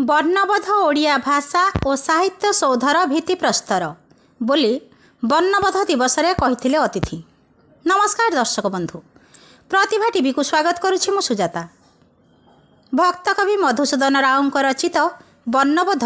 ବର୍ଣ୍ଣବୋଧ ଓଡ଼ିଆ ଭାଷା ଓ ସାହିତ୍ୟ ସୌଧର ଭିତ୍ତିପ୍ରସ୍ତର ବୋଲି ବର୍ଣ୍ଣବୋଧ ଦିବସରେ କହିଥିଲେ ଅତିଥି। ନମସ୍କାର ଦର୍ଶକ ବନ୍ଧୁ, ପ୍ରତିଭା ଟିଭିକୁ ସ୍ୱାଗତ କରୁଛି ମୁଁ ସୁଜାତା। ଭକ୍ତକବି ମଧୁସୂଦନ ରାଓଙ୍କ ରଚିତ ବର୍ଣ୍ଣବୋଧ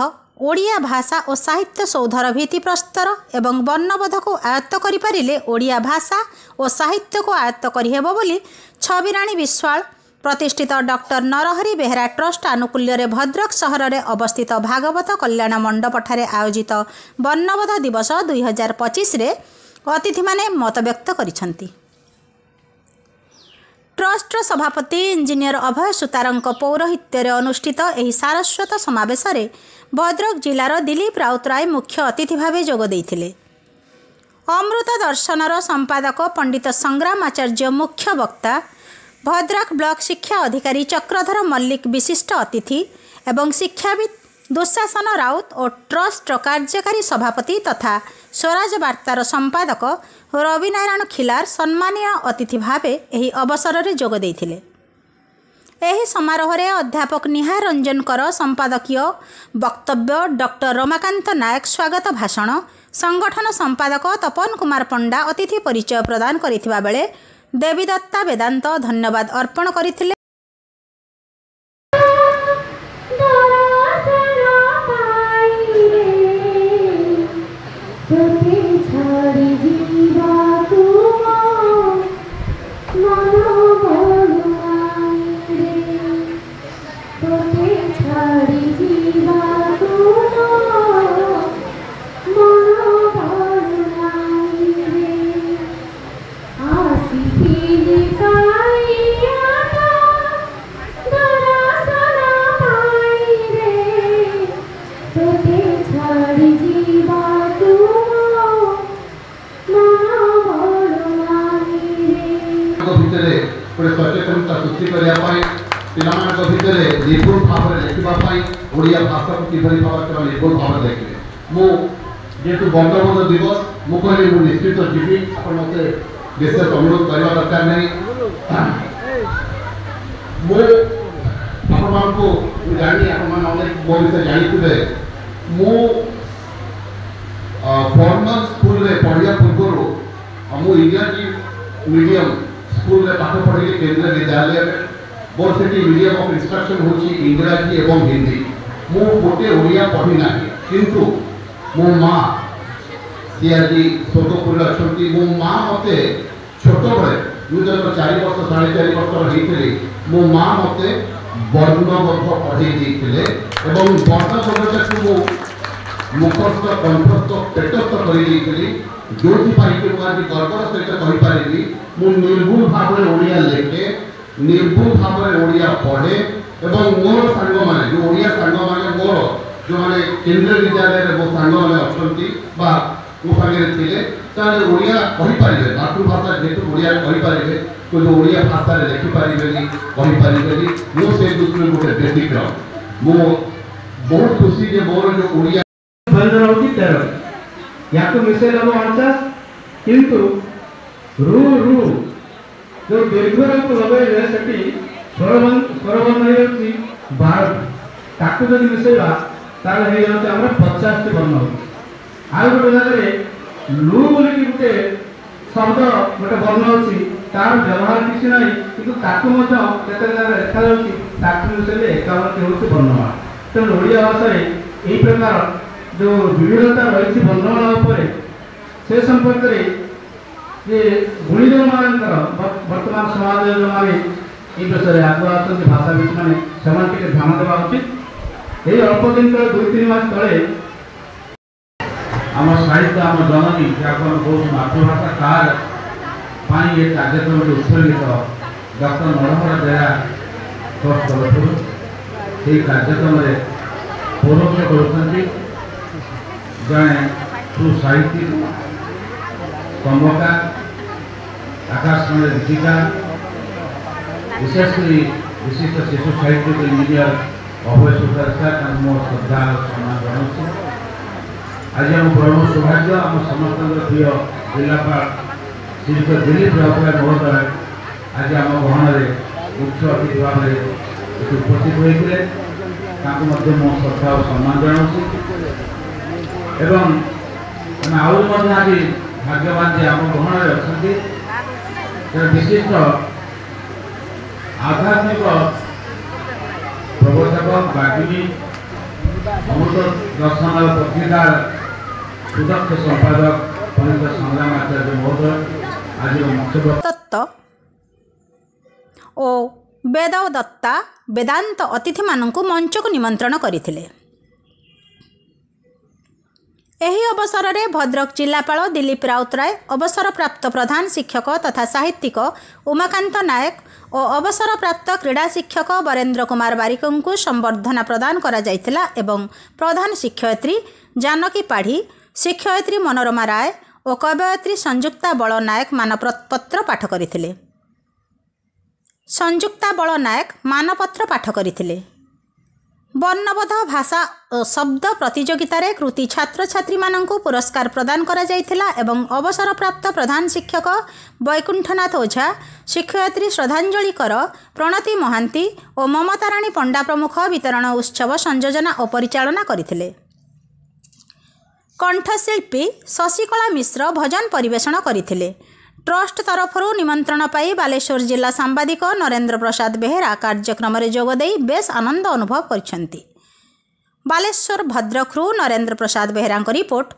ଓଡ଼ିଆ ଭାଷା ଓ ସାହିତ୍ୟ ସୌଧର ଭିତ୍ତିପ୍ରସ୍ତର ଏବଂ ବର୍ଣ୍ଣବୋଧକୁ ଆୟତ୍ତ କରିପାରିଲେ ଓଡ଼ିଆ ଭାଷା ଓ ସାହିତ୍ୟକୁ ଆୟତ୍ତ କରିହେବ ବୋଲି ଛବିରାଣୀ ବିଶ୍ୱାଳ ପ୍ରତିଷ୍ଠିତ ଡକ୍ଟର ନରହରି ବେହେରା ଟ୍ରଷ୍ଟ ଆନୁକୂଲ୍ୟରେ ଭଦ୍ରକ ସହରରେ ଅବସ୍ଥିତ ଭାଗବତ କଲ୍ୟାଣ ମଣ୍ଡପଠାରେ ଆୟୋଜିତ ବର୍ଣ୍ଣବୋଧ ଦିବସ 2025ରେ ଅତିଥିମାନେ ମତବ୍ୟକ୍ତ କରିଛନ୍ତି। ଟ୍ରଷ୍ଟର ସଭାପତି ଇଞ୍ଜିନିୟର ଅଭୟ ସୁତାରଙ୍କ ପୌରୋହିତ୍ୟରେ ଅନୁଷ୍ଠିତ ଏହି ସାରସ୍ୱତ ସମାବେଶରେ ଭଦ୍ରକ ଜିଲ୍ଲାର ଦିଲ୍ଲୀପ ରାଉତରାୟ ମୁଖ୍ୟ ଅତିଥି ଭାବେ ଯୋଗ ଦେଇଥିଲେ। ଅମୃତ ଦର୍ଶନର ସମ୍ପାଦକ ପଣ୍ଡିତ ସଂଗ୍ରାମ ଆଚାର୍ଯ୍ୟ ମୁଖ୍ୟ ବକ୍ତା, ଭଦ୍ରକ ବ୍ଲକ ଶିକ୍ଷା ଅଧିକାରୀ ଚକ୍ରଧର ମଲ୍ଲିକ ବିଶିଷ୍ଟ ଅତିଥି ଏବଂ ଶିକ୍ଷାବିତ୍ ଦୁଃଶାସନ ରାଉତ ଓ ଟ୍ରଷ୍ଟର କାର୍ଯ୍ୟକାରୀ ସଭାପତି ତଥା ସ୍ୱରାଜ ବାର୍ତ୍ତାର ସମ୍ପାଦକ ରବିନାରାୟଣ ଖିଲାର ସମ୍ମାନୀୟ ଅତିଥି ଭାବେ ଏହି ଅବସରରେ ଯୋଗ ଦେଇଥିଲେ। ଏହି ସମାରୋହରେ ଅଧ୍ୟାପକ ନିହାର ରଞ୍ଜନଙ୍କର ସମ୍ପାଦକୀୟ ବକ୍ତବ୍ୟ, ଡକ୍ଟର ରମାକାନ୍ତ ନାୟକ ସ୍ୱାଗତ ଭାଷଣ, ସଂଗଠନ ସମ୍ପାଦକ ତପନ କୁମାର ପଣ୍ଡା ଅତିଥି ପରିଚୟ ପ୍ରଦାନ କରିଥିବା ବେଳେ ଦେବୀଦତ୍ତା ବେଦାନ୍ତ ଧନ୍ୟବାଦ ଅର୍ପଣ କରିଥିଲେ। सचेतनता सृष्टि करने भितर निर्भुल भाव में लिखापी ओडिया भाषा को किभली भाव में निर्भुल भाव देखिए जेहेतु बंगबंधु दिवस मुझे निश्चित जीवी मत विशेष अनुरोध करने दरकार नहीं जानी अनेक मो विषय जानते फॉर्मल स्कूल पढ़िया पूर्व मुझे इंग्राजी मीडियम स्कूल में पाठ पढ़ी केंद्रीय विद्यालय में मोर से मीडियम ऑफ इंस्ट्रक्शन होची इंग्राजी एवं हिंदी मु गोटे ओडिया पढ़ी ना किंतु मो माँ सियाजी सोदपुर अच्छा मो माँ मत छोट बड़े जब 4 वर्ष 4.5 वर्ष होती मो माँ मत वर्णबोध पढ़े वर्णबोध को मुखस्थ कंठस्थ पेटस्थ कर जो गर्वर सहित कहीपरि मु निर्भुल भाव में ओडिया लिखे निर्भुल भाव में ओडिया पढ़े और मोर सांग मैंने जो ओडिया सांग मैंने मोर जो मैंने केंद्रीय विद्यालय में मो सांग मैंने अच्छा मो सागे थे ओडिया कहीपर मातृभाषा जेहतु ओडिया कहीपर तो ओडिया भाषा लिखिपारे कहीपर मुझे दृष्टि गोटे बेसिक मु बहुत खुशी जे मोर जो ओडिया या तो मिसे लब 49 किंतु रू रू जो दीर्घर को लगे से स्वरबंध ताकू जब मिसेवा तार 50 वर्ण आउ गोटे जगह लू बोल गोटे शब्द गोटे वर्ण अच्छी तार व्यवहार किसी ना कि देखा मिसेले 51 हूँ वर्णमाला तेणु ओडिया भाषा यही प्रकार जो विविधता रही वर्णमाला से संपर्क में ये गुणीजन मान वर्तमान समाज जो मैंने ये विषय आगे आसती भाषाविद मैंने से ध्यान देवा उचित। ये अल्प दिन तले 2-3 मास तले आम साहित्य आम जननी जहाँ बहुत मातृभाषा कार ये कार्यक्रम उत्सर्गित डॉक्टर नरहर बेहेरा ट्रस्ट तरफ कार्यक्रम परोक्ष कर जड़े सुसाहित्यिक कमकार आकाशवाणी गीतिका विशेषकर विशिष्ट शिशु साहित्यिक इंजीनियर अभय सुतार मो श्रद्धा सम्मान जनाऊँ। आज आम परम सौभाग्य आम समस्त प्रिय जिलापाल श्रीयुक्त दिलीप राउतराय महोदय आज आम गहन मुख्य अतिथि भाव में उपस्थित होते ତାଙ୍କୁ ମଧ୍ୟ ମୁଁ ଶ୍ରଦ୍ଧା ଓ ସମ୍ମାନ ଜଣାଉଛି ଏବଂ ଆମେ ଆହୁରି ମଧ୍ୟ ଆଜି ଭାଗ୍ୟବାନ ଯେ ଆମ ଗହଣରେ ଅଛନ୍ତି ବିଶିଷ୍ଟ ଆଧ୍ୟାତ୍ମିକ ପ୍ରବଚକ ବାଗ୍ମୀ ଅମୃତ ଦର୍ଶନ ପତ୍ରିକାର ସୁଦକ୍ଷ ସମ୍ପାଦକ ପଣ୍ଡିତ ସଂଗ୍ରାମ ଆଚାର୍ଯ୍ୟ ମହୋଦୟ ଆଜିର ମୁଖ୍ୟ ତତ୍ତ୍ୱ ଓ ବେଦଦତ୍ତା ବେଦାନ୍ତ ଅତିଥିମାନଙ୍କୁ ମଞ୍ଚକୁ ନିମନ୍ତ୍ରଣ କରିଥିଲେ। ଏହି ଅବସରରେ ଭଦ୍ରକ ଜିଲ୍ଲାପାଳ ଦିଲ୍ଲୀପ ରାଉତରାୟ, ଅବସରପ୍ରାପ୍ତ ପ୍ରଧାନ ଶିକ୍ଷକ ତଥା ସାହିତ୍ୟିକ ଉମାକାନ୍ତ ନାୟକ ଓ ଅବସରପ୍ରାପ୍ତ କ୍ରୀଡ଼ା ଶିକ୍ଷକ ବରେନ୍ଦ୍ର କୁମାର ବାରିକଙ୍କୁ ସମ୍ବର୍ଦ୍ଧନା ପ୍ରଦାନ କରାଯାଇଥିଲା ଏବଂ ପ୍ରଧାନ ଶିକ୍ଷୟିତ୍ରୀ ଜାନକୀ ପାଢ଼ୀ, ଶିକ୍ଷୟିତ୍ରୀ ମନୋରମା ରାୟ ଓ କବୟିତ୍ରୀ ସଂଯୁକ୍ତା ବଳ ନାୟକ ମାନପତ୍ର ପାଠ କରିଥିଲେ। ସଂଯୁକ୍ତା ବଳ ନାୟକ ମାନପତ୍ର ପାଠ କରିଥିଲେ। ବର୍ଣ୍ଣବୋଧ ଭାଷା ଓ ଶବ୍ଦ ପ୍ରତିଯୋଗିତାରେ କୃତି ଛାତ୍ରଛାତ୍ରୀମାନଙ୍କୁ ପୁରସ୍କାର ପ୍ରଦାନ କରାଯାଇଥିଲା ଏବଂ ଅବସରପ୍ରାପ୍ତ ପ୍ରଧାନ ଶିକ୍ଷକ ବୈକୁଣ୍ଠନାଥ ଓଝା, ଶିକ୍ଷୟିତ୍ରୀ ଶ୍ରଦ୍ଧାଞ୍ଜଳି କର, ପ୍ରଣତି ମହାନ୍ତି ଓ ମମତାରାଣୀ ପଣ୍ଡା ପ୍ରମୁଖ ବିତରଣ ଉତ୍ସବ ସଂଯୋଜନା ଓ ପରିଚାଳନା କରିଥିଲେ। କଣ୍ଠଶିଳ୍ପୀ ଶଶିକଳା ମିଶ୍ର ଭଜନ ପରିବେଷଣ କରିଥିଲେ। ଟ୍ରଷ୍ଟ ତରଫରୁ ନିମନ୍ତ୍ରଣ ପାଇ ବାଲେଶ୍ୱର ଜିଲ୍ଲା ସାମ୍ବାଦିକ ନରେନ୍ଦ୍ର ପ୍ରସାଦ ବେହେରା କାର୍ଯ୍ୟକ୍ରମରେ ଯୋଗଦେଇ ବେଶ୍ ଆନନ୍ଦ ଅନୁଭବ କରିଛନ୍ତି। ବାଲେଶ୍ୱର ଭଦ୍ରକରୁ ନରେନ୍ଦ୍ର ପ୍ରସାଦ ବେହେରାଙ୍କ ରିପୋର୍ଟ,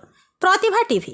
ପ୍ରତିଭା ଟିଭି।